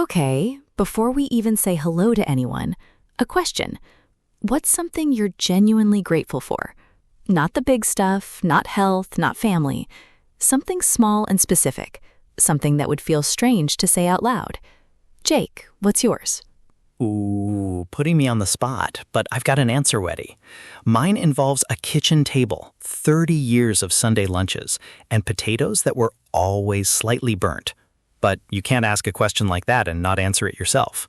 Okay, before we even say hello to anyone, a question. What's something you're genuinely grateful for? Not the big stuff, not health, not family. Something small and specific. Something that would feel strange to say out loud. Jake, what's yours? Ooh, putting me on the spot, but I've got an answer ready. Mine involves a kitchen table, 30 years of Sunday lunches, and potatoes that were always slightly burnt. But you can't ask a question like that and not answer it yourself.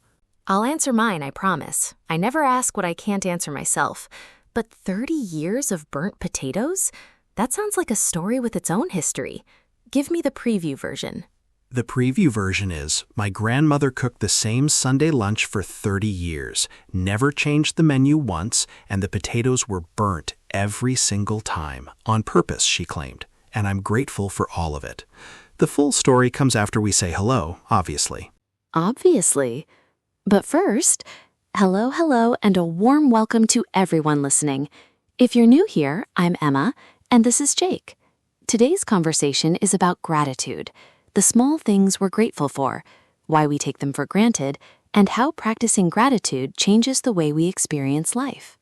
I'll answer mine, I promise. I never ask what I can't answer myself. But 30 years of burnt potatoes? That sounds like a story with its own history. Give me the preview version. The preview version is, my grandmother cooked the same Sunday lunch for 30 years, never changed the menu once, and the potatoes were burnt every single time, on purpose, she claimed, and I'm grateful for all of it. The full story comes after we say hello, obviously. Obviously. But first, hello, and a warm welcome to everyone listening. If you're new here, I'm Emma, and this is Jake. Today's conversation is about gratitude, the small things we're grateful for, why we take them for granted, and how practicing gratitude changes the way we experience life.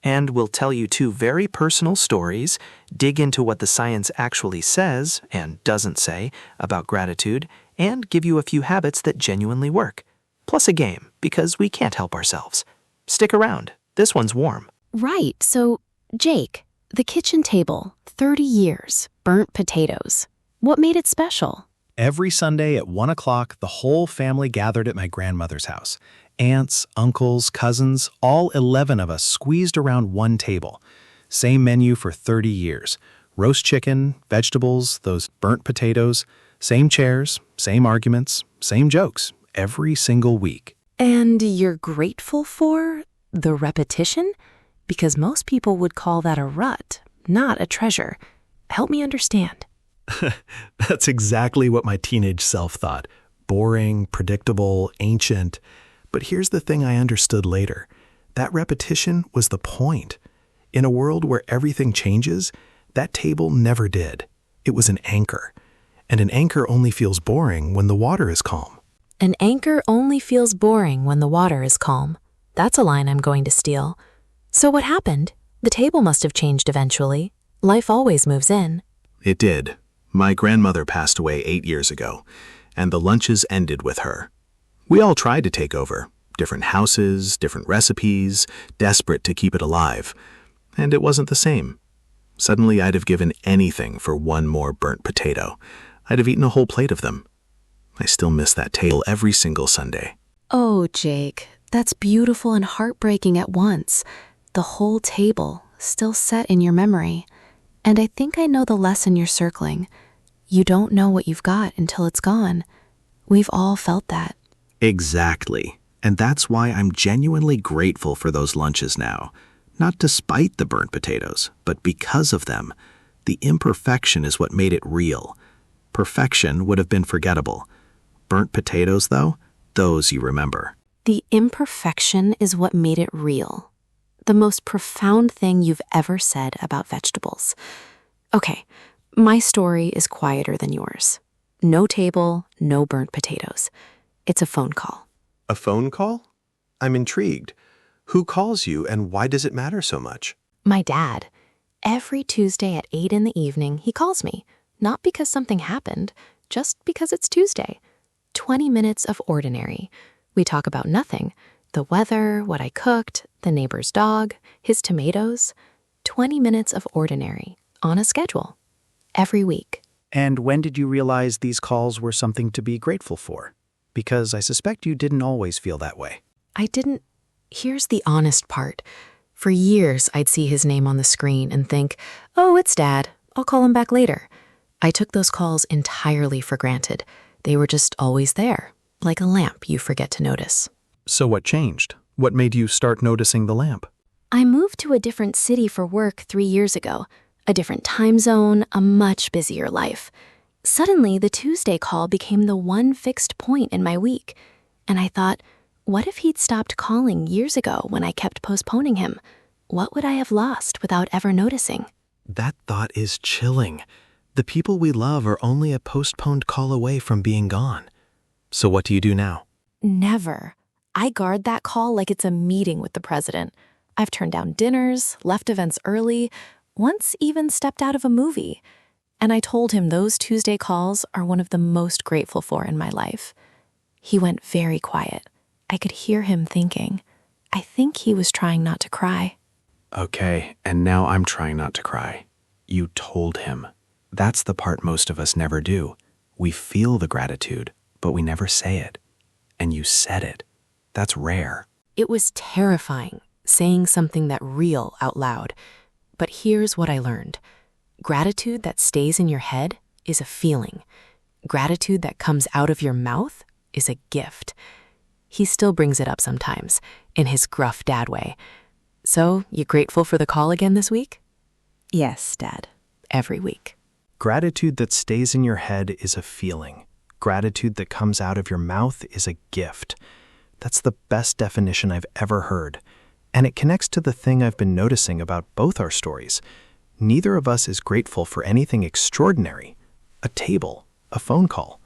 And we'll tell you two very personal stories, dig into what the science actually says and doesn't say about gratitude, and give you a few habits that genuinely work. Plus a game, because we can't help ourselves. Stick around. This one's warm. Right, so, Jake, the kitchen table, 30 years, burnt potatoes. What made it special? Every Sunday at 1 o'clock, the whole family gathered at my grandmother's house. Aunts, uncles, cousins, all 11 of us squeezed around one table. Same menu for 30 years. Roast chicken, vegetables, those burnt potatoes, same chairs, same arguments, same jokes, every single week. And you're grateful for the repetition? Because most people would call that a rut, not a treasure. Help me understand. That's exactly what my teenage self thought. Boring, predictable, ancient. But here's the thing I understood later. That repetition was the point. In a world where everything changes, that table never did. It was an anchor. And an anchor only feels boring when the water is calm. An anchor only feels boring when the water is calm. That's a line I'm going to steal. So what happened? The table must have changed eventually. Life always moves in. It did. My grandmother passed away 8 years ago, and the lunches ended with her. We all tried to take over. Different houses, different recipes, desperate to keep it alive. And it wasn't the same. Suddenly I'd have given anything for one more burnt potato. I'd have eaten a whole plate of them. I still miss that table every single Sunday. Oh, Jake, that's beautiful and heartbreaking at once. The whole table, still set in your memory. And I think I know the lesson you're circling. You don't know what you've got until it's gone. We've all felt that. Exactly. And that's why I'm genuinely grateful for those lunches now. Not despite the burnt potatoes, but because of them. The imperfection is what made it real. Perfection would have been forgettable. Burnt potatoes, though, those you remember. The imperfection is what made it real. The most profound thing you've ever said about vegetables. Okay, my story is quieter than yours. No table, no burnt potatoes. It's a phone call. A phone call? I'm intrigued. Who calls you and why does it matter so much? My dad. Every Tuesday at 8 in the evening, he calls me. Not because something happened, just because it's Tuesday. 20 minutes of ordinary. We talk about nothing. The weather, what I cooked, the neighbor's dog, his tomatoes. 20 minutes of ordinary, on a schedule. Every week. And when did you realize these calls were something to be grateful for? Because I suspect you didn't always feel that way. I didn't. Here's the honest part. For years, I'd see his name on the screen and think, oh, it's Dad. I'll call him back later. I took those calls entirely for granted. They were just always there, like a lamp you forget to notice. So what changed? What made you start noticing the lamp? I moved to a different city for work 3 years ago. A different time zone, a much busier life. Suddenly, the Tuesday call became the one fixed point in my week. And I thought, what if he'd stopped calling years ago when I kept postponing him? What would I have lost without ever noticing? That thought is chilling. The people we love are only a postponed call away from being gone. So what do you do now? Never. I guard that call like it's a meeting with the president. I've turned down dinners, left events early, once even stepped out of a movie. And I told him those Tuesday calls are one of the most grateful for in my life. He went very quiet. I could hear him thinking. I think he was trying not to cry. Okay, and now I'm trying not to cry. You told him. That's the part most of us never do. We feel the gratitude, but we never say it. And you said it. That's rare. It was terrifying, saying something that real out loud. But here's what I learned. Gratitude that stays in your head is a feeling. Gratitude that comes out of your mouth is a gift. He still brings it up sometimes, in his gruff dad way. So, you grateful for the call again this week? Yes, Dad. Every week. Gratitude that stays in your head is a feeling. Gratitude that comes out of your mouth is a gift. That's the best definition I've ever heard. And it connects to the thing I've been noticing about both our stories. Neither of us is grateful for anything extraordinary. A table, a phone call.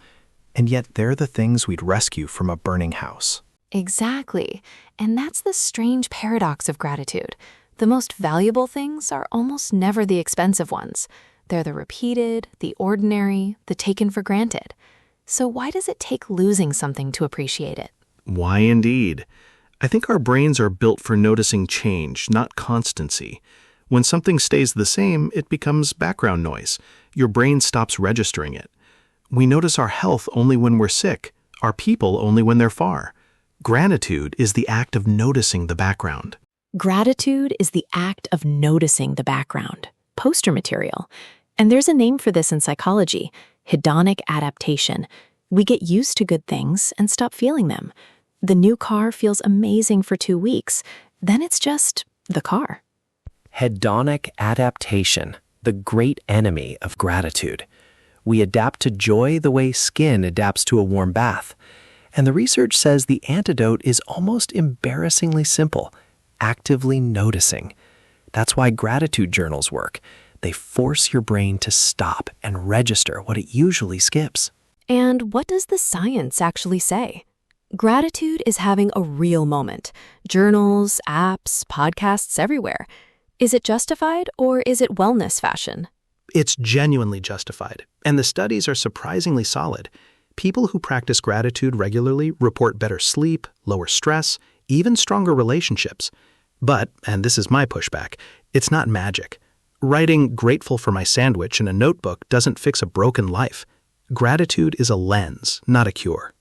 And yet they're the things we'd rescue from a burning house. Exactly. And that's the strange paradox of gratitude. The most valuable things are almost never the expensive ones. They're the repeated, the ordinary, the taken for granted. So why does it take losing something to appreciate it? Why indeed? I think our brains are built for noticing change, not constancy. When something stays the same, it becomes background noise. Your brain stops registering it. We notice our health only when we're sick, our people only when they're far. Gratitude is the act of noticing the background. Gratitude is the act of noticing the background. Poster material. And there's a name for this in psychology, hedonic adaptation. We get used to good things and stop feeling them. The new car feels amazing for 2 weeks. Then it's just the car. Hedonic adaptation, the great enemy of gratitude. We adapt to joy the way skin adapts to a warm bath. And the research says the antidote is almost embarrassingly simple, actively noticing. That's why gratitude journals work. They force your brain to stop and register what it usually skips. And what does the science actually say? Gratitude is having a real moment. Journals, apps, podcasts everywhere. Is it justified or is it wellness fashion? It's genuinely justified, and the studies are surprisingly solid. People who practice gratitude regularly report better sleep, lower stress, even stronger relationships. But, and this is my pushback, it's not magic. Writing "grateful for my sandwich" in a notebook doesn't fix a broken life. Gratitude is a lens, not a cure.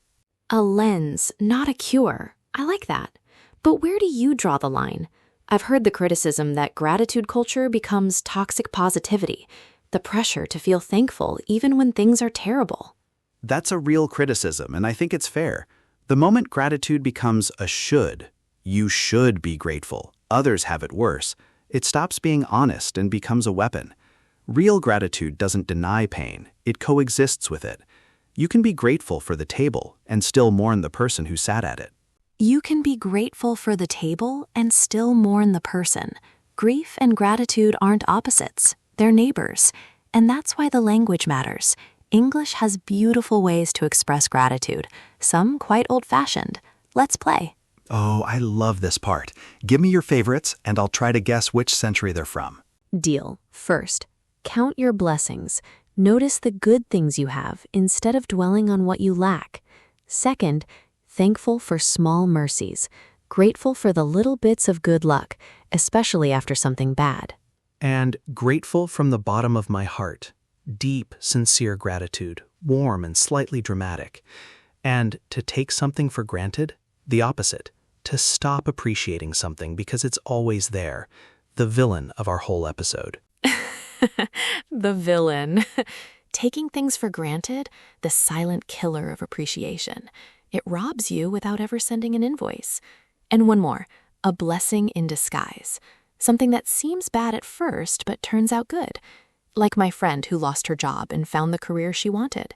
A lens, not a cure. I like that. But where do you draw the line? I've heard the criticism that gratitude culture becomes toxic positivity, the pressure to feel thankful even when things are terrible. That's a real criticism, and I think it's fair. The moment gratitude becomes a should, you should be grateful, others have it worse, it stops being honest and becomes a weapon. Real gratitude doesn't deny pain, it coexists with it. You can be grateful for the table and still mourn the person who sat at it. You can be grateful for the table and still mourn the person. Grief and gratitude aren't opposites, they're neighbors. And that's why the language matters. English has beautiful ways to express gratitude, some quite old-fashioned. Let's play. Oh, I love this part. Give me your favorites, and I'll try to guess which century they're from. Deal. First, count your blessings. Notice the good things you have instead of dwelling on what you lack. Second, thankful for small mercies. Grateful for the little bits of good luck, especially after something bad. And grateful from the bottom of my heart. Deep, sincere gratitude, warm and slightly dramatic. And to take something for granted, the opposite. To stop appreciating something because it's always there. The villain of our whole episode. The villain. Taking things for granted, the silent killer of appreciation. It robs you without ever sending an invoice. And one more, a blessing in disguise. Something that seems bad at first but turns out good. Like my friend who lost her job and found the career she wanted.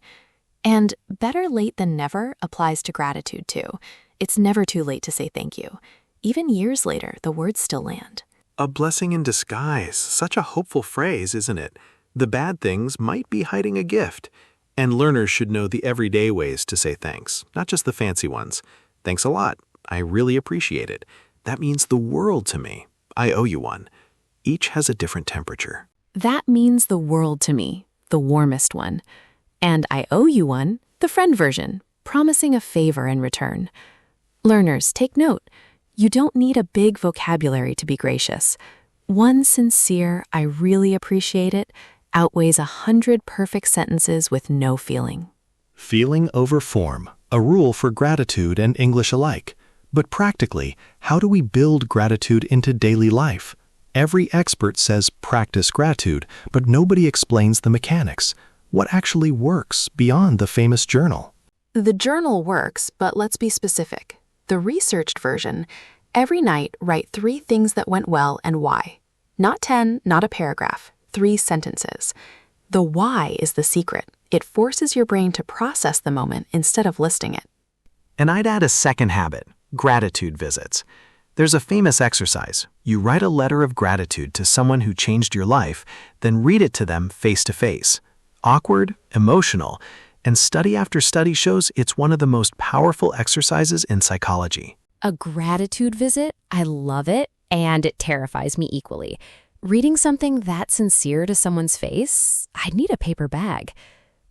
And better late than never applies to gratitude too. It's never too late to say thank you. Even years later, the words still land. A blessing in disguise. Such a hopeful phrase, isn't it? The bad things might be hiding a gift. And learners should know the everyday ways to say thanks, not just the fancy ones. Thanks a lot. I really appreciate it. That means the world to me. I owe you one. Each has a different temperature. That means the world to me, the warmest one. And I owe you one, the friend version, promising a favor in return. Learners, take note. You don't need a big vocabulary to be gracious. One sincere, I really appreciate it, outweighs 100 perfect sentences with no feeling. Feeling over form, a rule for gratitude and English alike. But practically, how do we build gratitude into daily life? Every expert says practice gratitude, but nobody explains the mechanics. What actually works beyond the famous journal? The journal works, but let's be specific. The researched version, every night write 3 things that went well and why. Not 10, not a paragraph, 3 sentences. The why is the secret. It forces your brain to process the moment instead of listing it. And I'd add a second habit, gratitude visits. There's a famous exercise. You write a letter of gratitude to someone who changed your life, then read it to them face to face. Awkward, emotional, and study after study shows it's one of the most powerful exercises in psychology. A gratitude visit? I love it, and it terrifies me equally. Reading something that sincere to someone's face? I'd need a paper bag.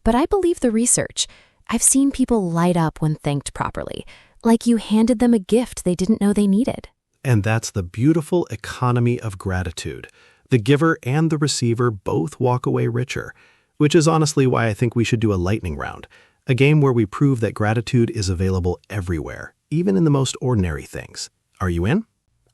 But I believe the research. I've seen people light up when thanked properly, like you handed them a gift they didn't know they needed. And that's the beautiful economy of gratitude. The giver and the receiver both walk away richer, which is honestly why I think we should do a lightning round, a game where we prove that gratitude is available everywhere, even in the most ordinary things. Are you in?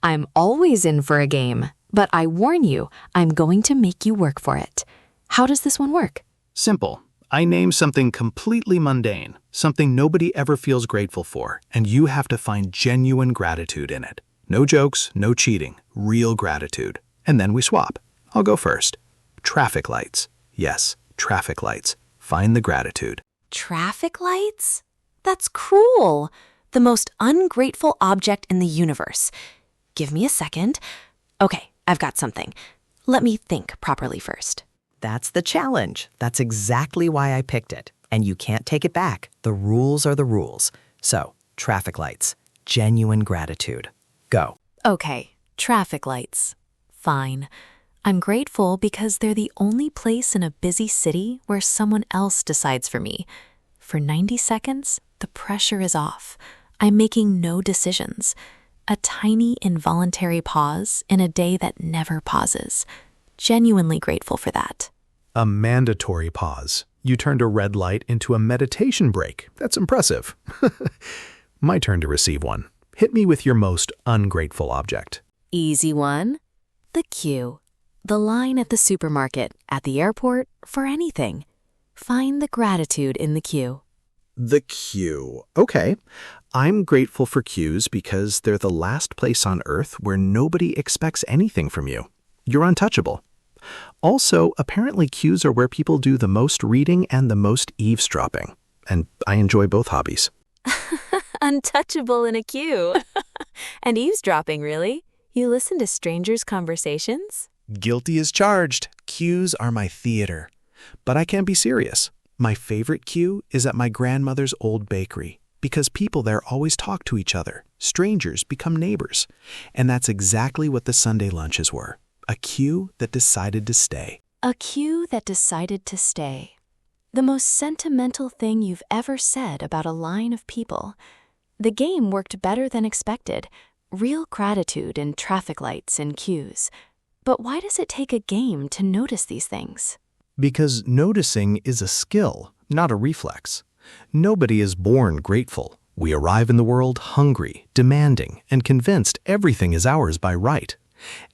I'm always in for a game, but I warn you, I'm going to make you work for it. How does this one work? Simple. I name something completely mundane, something nobody ever feels grateful for, and you have to find genuine gratitude in it. No jokes, no cheating, real gratitude. And then we swap. I'll go first. Traffic lights. Yes, traffic lights. Find the gratitude. Traffic lights? That's cruel. The most ungrateful object in the universe. Give me a second. Okay, I've got something. Let me think properly first. That's the challenge. That's exactly why I picked it. And you can't take it back. The rules are the rules. So, traffic lights. Genuine gratitude. Go. Okay, traffic lights. Fine. I'm grateful because they're the only place in a busy city where someone else decides for me. For 90 seconds, the pressure is off. I'm making no decisions. A tiny involuntary pause in a day that never pauses. Genuinely grateful for that. A mandatory pause. You turned a red light into a meditation break. That's impressive. My turn to receive one. Hit me with your most ungrateful object. Easy one. The queue. The line at the supermarket, at the airport, for anything. Find the gratitude in the queue. The queue. Okay. I'm grateful for queues because they're the last place on earth where nobody expects anything from you. You're untouchable. Also, apparently queues are where people do the most reading and the most eavesdropping. And I enjoy both hobbies. Untouchable in a queue. And eavesdropping, really? You listen to strangers' conversations? Guilty as charged. Cues are my theater. But I can be serious. My favorite cue is at my grandmother's old bakery, because people there always talk to each other. Strangers become neighbors. And that's exactly what the Sunday lunches were. A cue that decided to stay. A cue that decided to stay. The most sentimental thing you've ever said about a line of people. The game worked better than expected. Real gratitude in traffic lights and queues. But why does it take a game to notice these things? Because noticing is a skill, not a reflex. Nobody is born grateful. We arrive in the world hungry, demanding, and convinced everything is ours by right.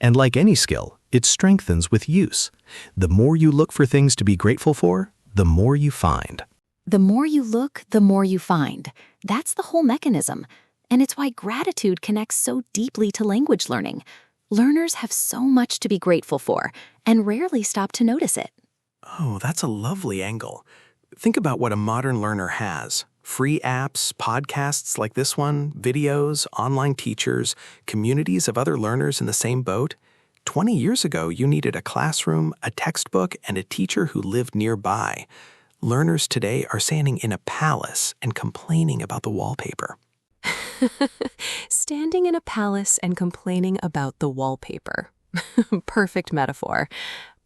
And like any skill, it strengthens with use. The more you look for things to be grateful for, the more you find. The more you look, the more you find. That's the whole mechanism. And it's why gratitude connects so deeply to language learning. Learners have so much to be grateful for and rarely stop to notice it. Oh, that's a lovely angle. Think about what a modern learner has. Free apps, podcasts like this one, videos, online teachers, communities of other learners in the same boat. 20 years ago, you needed a classroom, a textbook, and a teacher who lived nearby. Learners today are standing in a palace and complaining about the wallpaper. Standing in a palace and complaining about the wallpaper. Perfect metaphor.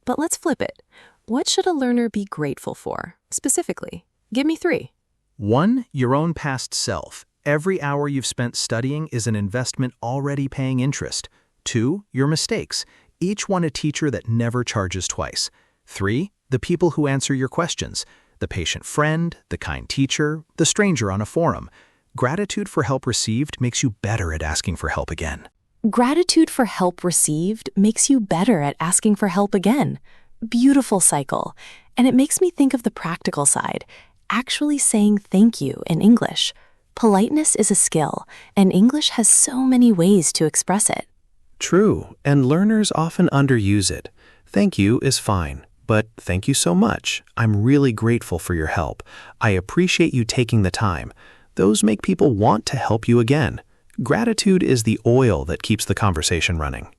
But let's flip it. What should a learner be grateful for, specifically? Give me 3. 1. Your own past self. Every hour you've spent studying is an investment already paying interest. 2. Your mistakes. Each one a teacher that never charges twice. 3. The people who answer your questions. The patient friend, the kind teacher, the stranger on a forum. Gratitude for help received makes you better at asking for help again. Gratitude for help received makes you better at asking for help again. Beautiful cycle. And it makes me think of the practical side, actually saying thank you in English. Politeness is a skill, and English has so many ways to express it. True, and learners often underuse it. Thank you is fine, but thank you so much. I'm really grateful for your help. I appreciate you taking the time. Those make people want to help you again. Gratitude is the oil that keeps the conversation running.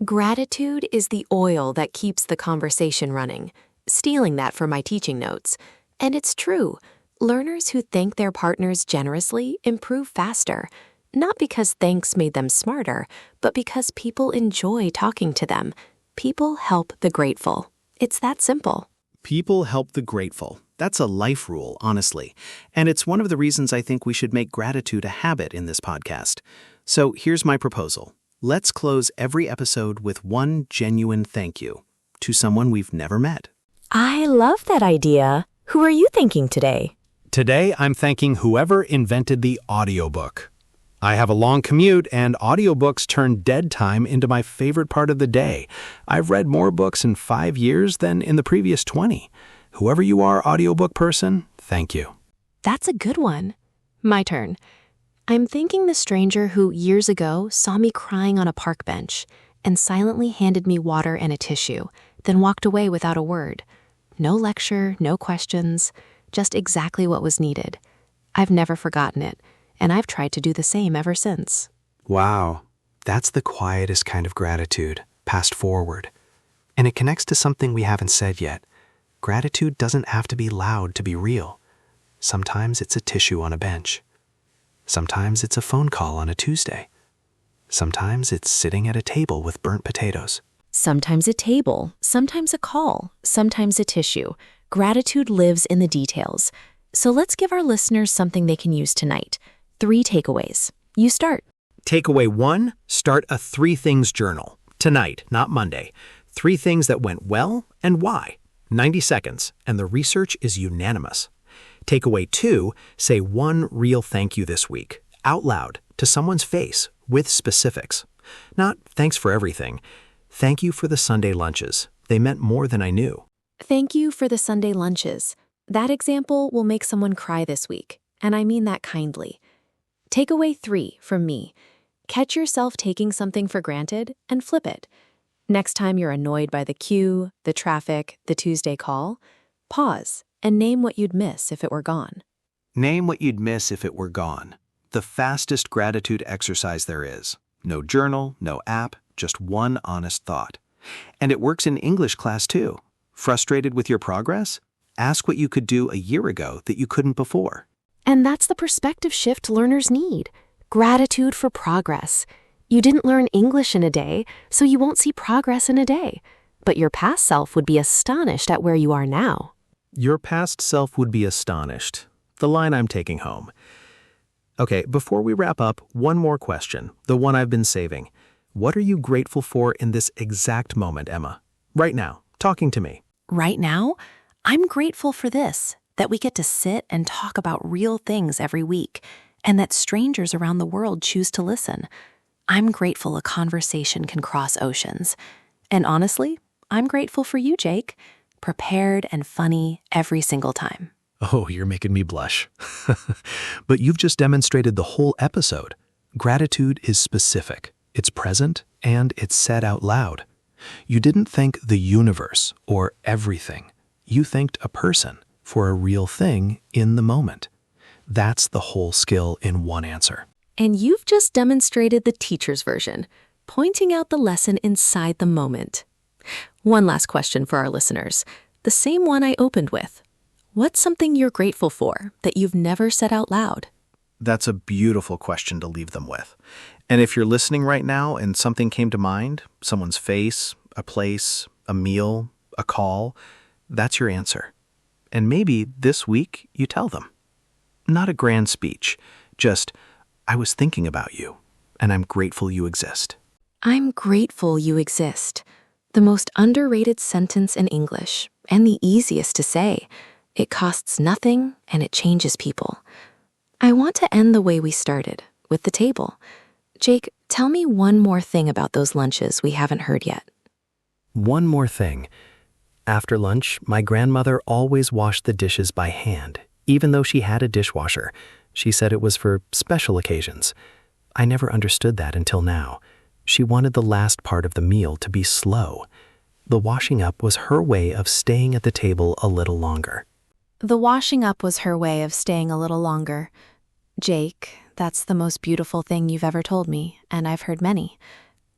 Gratitude is the oil that keeps the conversation running. Stealing that from my teaching notes. And it's true. Learners who thank their partners generously improve faster. Not because thanks made them smarter, but because people enjoy talking to them. People help the grateful. It's that simple. People help the grateful. That's a life rule, honestly. And it's one of the reasons I think we should make gratitude a habit in this podcast. So here's my proposal. Let's close every episode with one genuine thank you to someone we've never met. I love that idea. Who are you thanking today? Today, I'm thanking whoever invented the audiobook. I have a long commute, and audiobooks turn dead time into my favorite part of the day. I've read more books in 5 years than in the previous 20. Whoever you are, audiobook person, thank you. That's a good one. My turn. I'm thanking the stranger who years ago saw me crying on a park bench and silently handed me water and a tissue, then walked away without a word. No lecture, no questions, just exactly what was needed. I've never forgotten it, and I've tried to do the same ever since. Wow, that's the quietest kind of gratitude, passed forward. And it connects to something we haven't said yet. Gratitude doesn't have to be loud to be real. Sometimes it's a tissue on a bench. Sometimes it's a phone call on a Tuesday. Sometimes it's sitting at a table with burnt potatoes. Sometimes a table, sometimes a call, sometimes a tissue. Gratitude lives in the details. So let's give our listeners something they can use tonight. 3 takeaways. You start. Takeaway 1, start a 3 things journal. Tonight, not Monday. 3 things that went well and why. 90 seconds, and the research is unanimous. Takeaway 2, say one real thank you this week, out loud, to someone's face, with specifics. Not thanks for everything. Thank you for the Sunday lunches. They meant more than I knew. Thank you for the Sunday lunches. That example will make someone cry this week, and I mean that kindly. Takeaway 3 from me. Catch yourself taking something for granted and flip it. Next time you're annoyed by the queue, the traffic, the Tuesday call, pause and name what you'd miss if it were gone. Name what you'd miss if it were gone. The fastest gratitude exercise there is. No journal, no app, just one honest thought. And it works in English class too. Frustrated with your progress? Ask what you could do a year ago that you couldn't before. And that's the perspective shift learners need. Gratitude for progress. You didn't learn English in a day, so you won't see progress in a day. But your past self would be astonished at where you are now. Your past self would be astonished. The line I'm taking home. Okay, before we wrap up, one more question, the one I've been saving. What are you grateful for in this exact moment, Emma? Right now, talking to me. Right now, I'm grateful for this, that we get to sit and talk about real things every week, and that strangers around the world choose to listen. I'm grateful a conversation can cross oceans. And honestly, I'm grateful for you, Jake. Prepared and funny every single time. Oh, you're making me blush. But you've just demonstrated the whole episode. Gratitude is specific, it's present, and it's said out loud. You didn't thank the universe or everything. You thanked a person for a real thing in the moment. That's the whole skill in one answer. And you've just demonstrated the teacher's version, pointing out the lesson inside the moment. One last question for our listeners, the same one I opened with. What's something you're grateful for that you've never said out loud? That's a beautiful question to leave them with. And if you're listening right now and something came to mind, someone's face, a place, a meal, a call, that's your answer. And maybe this week you tell them. Not a grand speech, just, I was thinking about you, and I'm grateful you exist. I'm grateful you exist. The most underrated sentence in English, and the easiest to say. It costs nothing, and it changes people. I want to end the way we started, with the table. Jake, tell me one more thing about those lunches we haven't heard yet. One more thing. After lunch, my grandmother always washed the dishes by hand, even though she had a dishwasher. She said it was for special occasions. I never understood that until now. She wanted the last part of the meal to be slow. The washing up was her way of staying at the table a little longer. The washing up was her way of staying a little longer. Jake, that's the most beautiful thing you've ever told me, and I've heard many.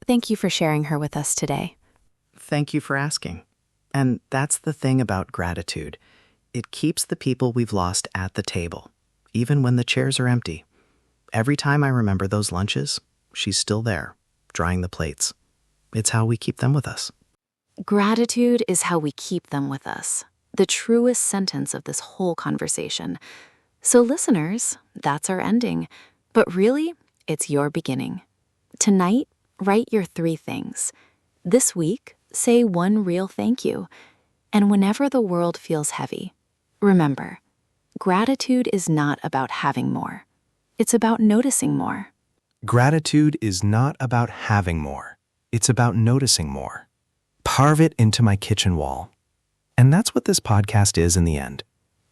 Thank you for sharing her with us today. Thank you for asking. And that's the thing about gratitude. It keeps the people we've lost at the table, even when the chairs are empty. Every time I remember those lunches, she's still there, drying the plates. It's how we keep them with us. Gratitude is how we keep them with us. The truest sentence of this whole conversation. So listeners, that's our ending. But really, it's your beginning. Tonight, write your 3 things. This week, say one real thank you. And whenever the world feels heavy, remember, gratitude is not about having more. It's about noticing more. Gratitude is not about having more. It's about noticing more. Carve it into my kitchen wall. And that's what this podcast is in the end.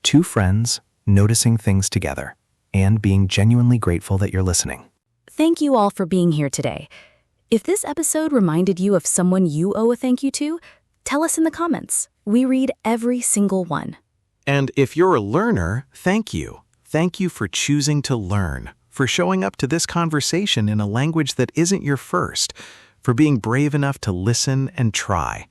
2 friends noticing things together and being genuinely grateful that you're listening. Thank you all for being here today. If this episode reminded you of someone you owe a thank you to, tell us in the comments. We read every single one. And if you're a learner, thank you. Thank you for choosing to learn, for showing up to this conversation in a language that isn't your first, for being brave enough to listen and try.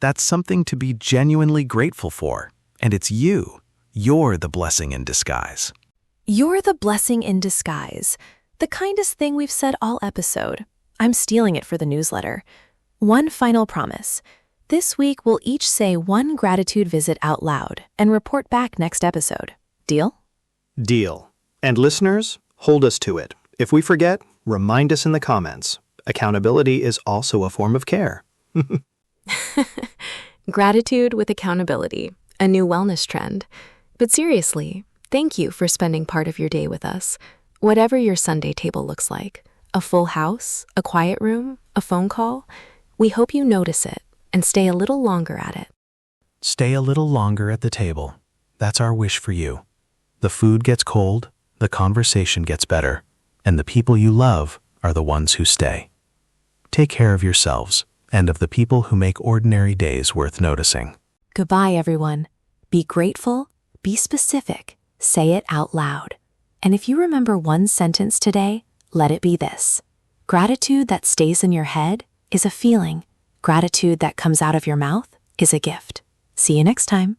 That's something to be genuinely grateful for. And it's you. You're the blessing in disguise. You're the blessing in disguise. The kindest thing we've said all episode. I'm stealing it for the newsletter. One final promise. This week, we'll each say one gratitude visit out loud and report back next episode. Deal? Deal. And listeners, hold us to it. If we forget, remind us in the comments. Accountability is also a form of care. Gratitude with accountability, a new wellness trend. But seriously, thank you for spending part of your day with us. Whatever your Sunday table looks like, a full house, a quiet room, a phone call, we hope you notice it and stay a little longer at it. Stay a little longer at the table. That's our wish for you. The food gets cold, the conversation gets better, and the people you love are the ones who stay. Take care of yourselves and of the people who make ordinary days worth noticing. Goodbye, everyone. Be grateful, be specific, say it out loud. And if you remember one sentence today, let it be this. Gratitude that stays in your head is a feeling. Gratitude that comes out of your mouth is a gift. See you next time.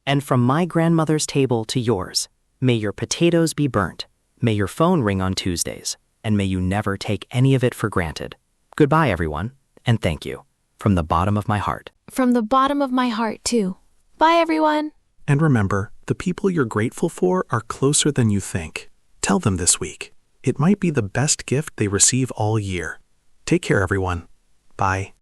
And from my grandmother's table to yours, may your potatoes be burnt, may your phone ring on Tuesdays, and may you never take any of it for granted. Goodbye, everyone, and thank you, from the bottom of my heart. From the bottom of my heart, too. Bye, everyone. And remember, the people you're grateful for are closer than you think. Tell them this week. It might be the best gift they receive all year. Take care, everyone. Bye.